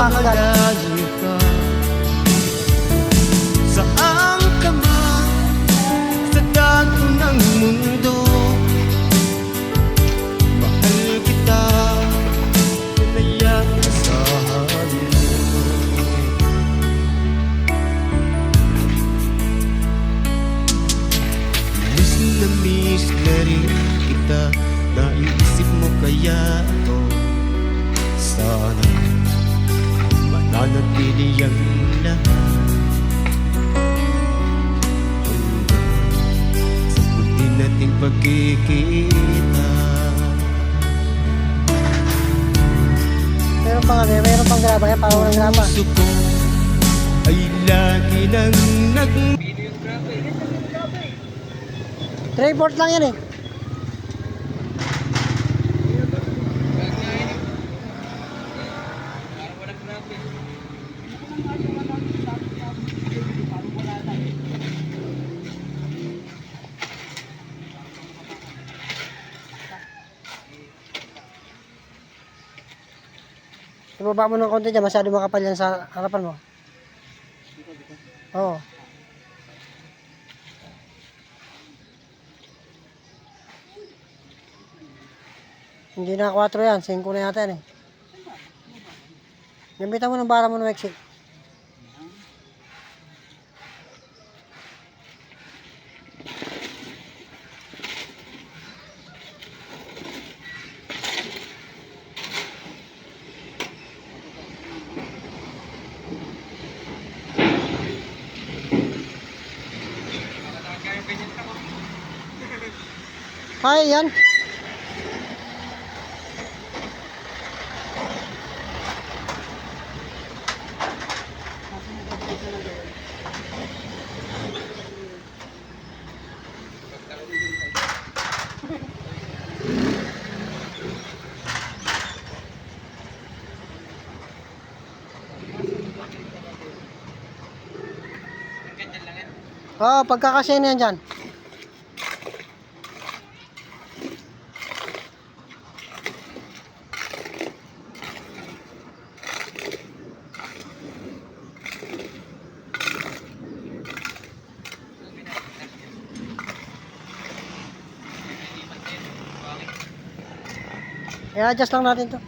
makakagat. malayo ka. Saan ka man sa dato ng mundo, mahal kita, pinayak asahan mo. Miss na miss na rin kita, naiisip mo kaya to. Sana mananatili ang lahat hanggang sa huli nating pagkikita. Meron pang graba yan, parang walang graba. Puso ko ay lagi nang 3/4 lang yan eh. Ibaba mo ng konti dyan, masyado makapal yan sa harapan mo. Oo. Hindi na 4 yan, 5 na yata yan eh. Gamitan mo ng bara mo ng Mexi. Kaya yan. Oo, pagkakasya na yan dyan. I-adjust lang natin to.